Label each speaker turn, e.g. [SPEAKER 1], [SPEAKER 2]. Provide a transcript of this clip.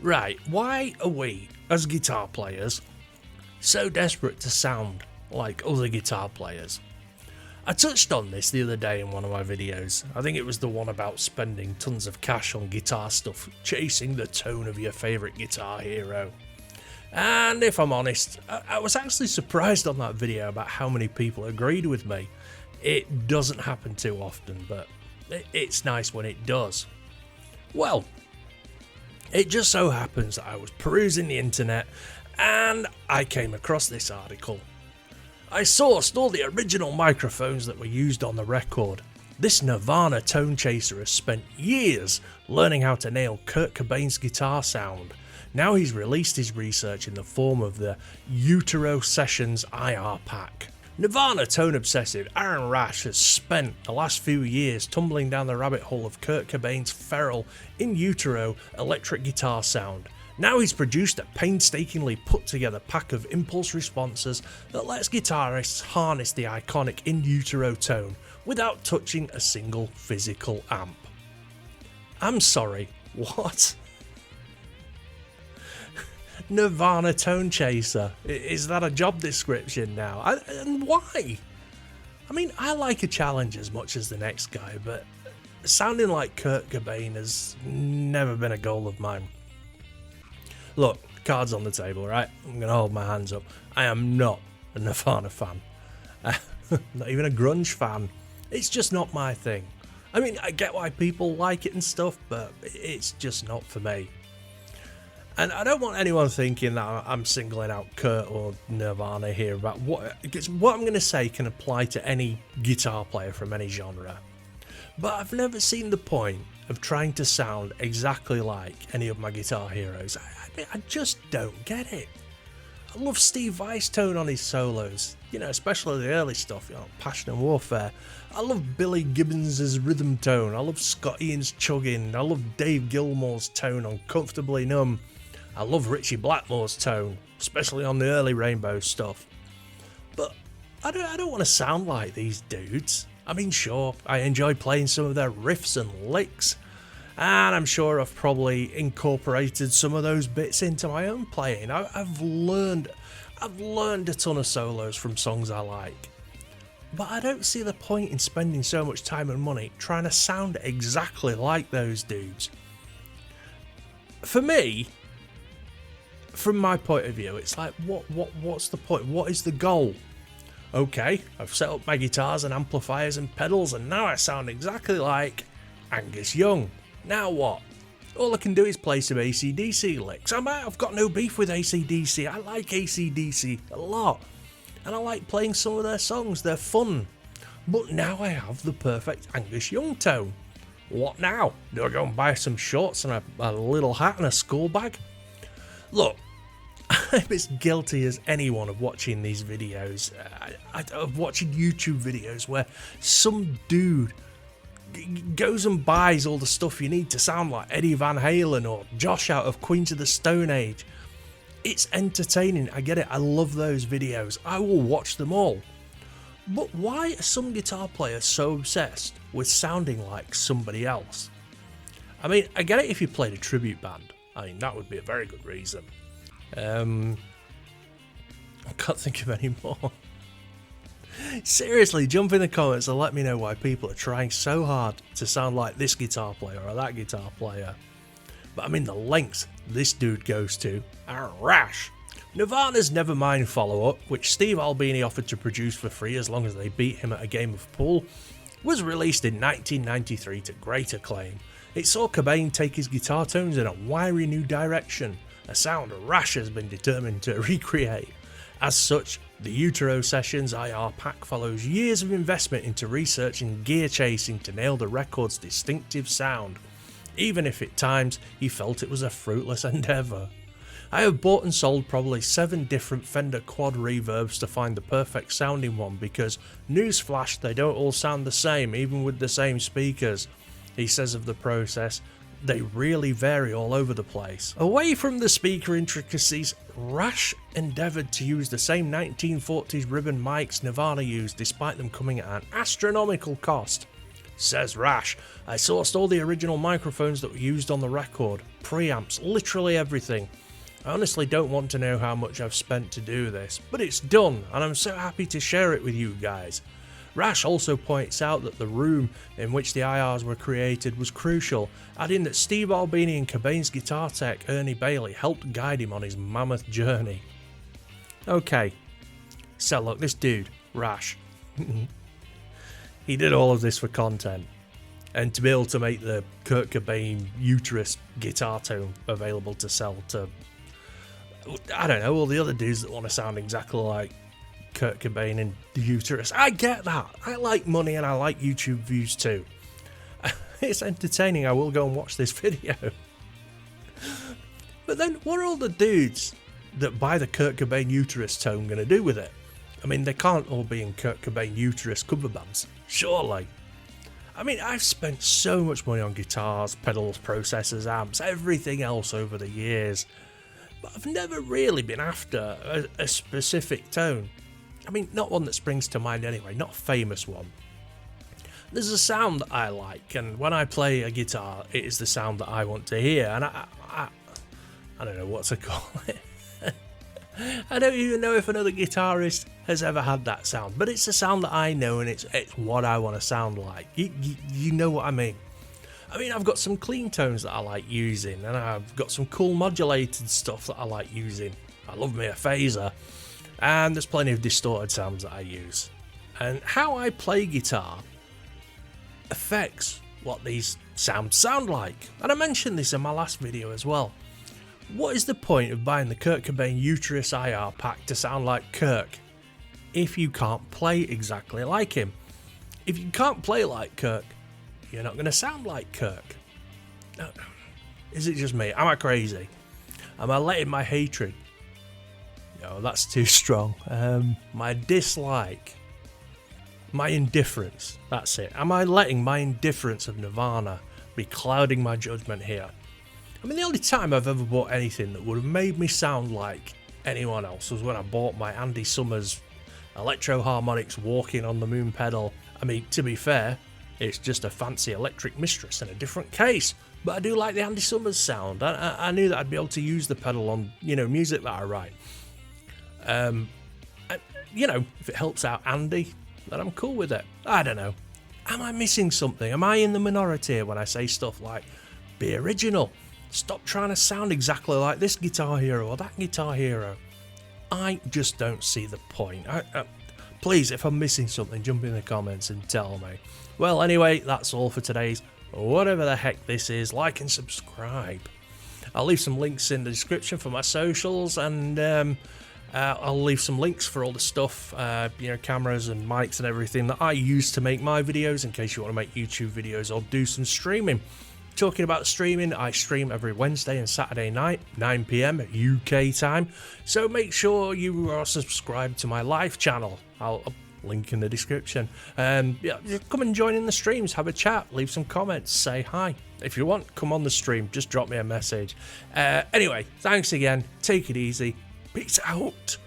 [SPEAKER 1] Right, why are we, as guitar players, so desperate to sound like other guitar players? I touched on this the other day in one of my videos. I think it was the one about spending tons of cash on guitar stuff, chasing the tone of your favourite guitar hero. And if I'm honest, I was actually surprised on that video about how many people agreed with me. It doesn't happen too often, but it's nice when it does. Well, it just so happens that I was perusing the internet and I came across this article. I sourced all the original microphones that were used on the record. This Nirvana tone chaser has spent years learning how to nail Kurt Cobain's guitar sound. Now he's released his research in the form of the Utero Sessions IR pack. Nirvana tone obsessive Aaron Rash has spent the last few years tumbling down the rabbit hole of Kurt Cobain's feral in utero electric guitar sound. Now he's produced a painstakingly put together pack of impulse responses that lets guitarists harness the iconic in utero tone without touching a single physical amp. I'm sorry, what? Nirvana tone chaser, is that a job description now? And why? I mean, I like a challenge as much as the next guy, but sounding like Kurt Cobain has never been a goal of mine. Look, cards on the table, right? I'm going to hold my hands up. I am not a Nirvana fan. Not even a grunge fan. It's just not my thing. I mean, I get why people like it and stuff, but it's just not for me. And I don't want anyone thinking that I'm singling out Kurt or Nirvana here about because what I'm going to say can apply to any guitar player from any genre. But I've never seen the point of trying to sound exactly like any of my guitar heroes. I just don't get it. I love Steve Vai's tone on his solos, especially the early stuff, Passion and Warfare. I love Billy Gibbons' rhythm tone. I love Scott Ian's chugging. I love Dave Gilmour's tone on Comfortably Numb. I love Richie Blackmore's tone, especially on the early Rainbow stuff. But I don't want to sound like these dudes. I mean, sure, I enjoy playing some of their riffs and licks, and I'm sure I've probably incorporated some of those bits into my own playing. I've learned a ton of solos from songs I like. But I don't see the point in spending so much time and money trying to sound exactly like those dudes. For me, from my point of view, it's like, what's the point? What is the goal? Okay, I've set up my guitars and amplifiers and pedals, and now I sound exactly like Angus Young. Now what? All I can do is play some AC/DC licks. I've got no beef with AC/DC. I like AC/DC a lot, and I like playing some of their songs. They're fun. But now I have the perfect Angus Young tone. What now? Do I go and buy some shorts and a little hat and a school bag? Look, I'm as guilty as anyone of watching these videos, of watching YouTube videos where some dude goes and buys all the stuff you need to sound like Eddie Van Halen or Josh out of Queens of the Stone Age. It's entertaining, I get it, I love those videos, I will watch them all. But why are some guitar players so obsessed with sounding like somebody else? I mean, I get it if you played a tribute band. I mean, that would be a very good reason. I can't think of any more. Seriously, jump in the comments and let me know why people are trying so hard to sound like this guitar player or that guitar player. But I mean, the lengths this dude goes to are rash. Nirvana's Nevermind follow-up, which Steve Albini offered to produce for free as long as they beat him at a game of pool, was released in 1993 to great acclaim. It saw Cobain take his guitar tones in a wiry new direction, a sound Rash has been determined to recreate. As such, the Utero Sessions IR pack follows years of investment into research and gear chasing to nail the record's distinctive sound, even if at times he felt it was a fruitless endeavour. I have bought and sold probably 7 different Fender quad reverbs to find the perfect sounding one because, newsflash, they don't all sound the same even with the same speakers. He says of the process, they really vary all over the place. Away from the speaker intricacies, Rash endeavoured to use the same 1940s ribbon mics Nirvana used despite them coming at an astronomical cost. Says Rash, I sourced all the original microphones that were used on the record, preamps, literally everything. I honestly don't want to know how much I've spent to do this, but it's done and I'm so happy to share it with you guys. Rash also points out that the room in which the IRs were created was crucial, adding that Steve Albini and Cobain's guitar tech Ernie Bailey helped guide him on his mammoth journey. Okay, so look, this dude, Rash, he did all of this for content, and to be able to make the Kurt Cobain uterus guitar tone available to sell to, I don't know, all the other dudes that want to sound exactly like Kurt Cobain and the uterus. I get that. I like money and I like YouTube views too. It's entertaining. I will go and watch this video. But then what are all the dudes that buy the Kurt Cobain uterus tone going to do with it? I mean, they can't all be in Kurt Cobain uterus cover bands, surely. I mean, I've spent so much money on guitars, pedals, processors, amps, everything else over the years, but I've never really been after a specific tone. I mean, not one that springs to mind anyway, not a famous one. There's a sound that I like, and when I play a guitar, it is the sound that I want to hear, and I don't know what to call it. I don't even know if another guitarist has ever had that sound, but it's a sound that I know, and it's what I want to sound like. You know what I mean? I mean, I've got some clean tones that I like using, and I've got some cool modulated stuff that I like using. I love me a phaser, and there's plenty of distorted sounds that I use. And how I play guitar affects what these sounds sound like. And I mentioned this in my last video as well. What is the point of buying the Kurt Cobain Uterus IR pack to sound like Kirk if you can't play exactly like him? If you can't play like Kirk, you're not going to sound like Kirk. No. Is it just me? Am I crazy? Am I letting my hatred? No, that's too strong. My dislike, my indifference, that's it. Am I letting my indifference of Nirvana be clouding my judgment here? I mean, the only time I've ever bought anything that would have made me sound like anyone else was when I bought my Andy Summers Electro Harmonics Walking on the Moon pedal. I mean, to be fair, it's just a fancy electric mistress in a different case, but I do like the Andy Summers sound. I knew that I'd be able to use the pedal on, music that I write. And, if it helps out Andy, then I'm cool with it. I don't know. Am I missing something? Am I in the minority when I say stuff like, be original? Stop trying to sound exactly like this guitar hero or that guitar hero. I just don't see the point. Please, if I'm missing something, jump in the comments and tell me. Well, anyway, that's all for today's whatever the heck this is. Like and subscribe. I'll leave some links in the description for my socials, and I'll leave some links for all the stuff, cameras and mics and everything that I use to make my videos, in case you want to make YouTube videos or do some streaming. Talking about streaming, I stream every Wednesday and Saturday night, 9 PM UK time, so make sure you are subscribed to my live channel. I'll link in the description. Come and join in the streams, have a chat, leave some comments, say hi. If you want, come on the stream, just drop me a message. Anyway, thanks again, take it easy, peace out.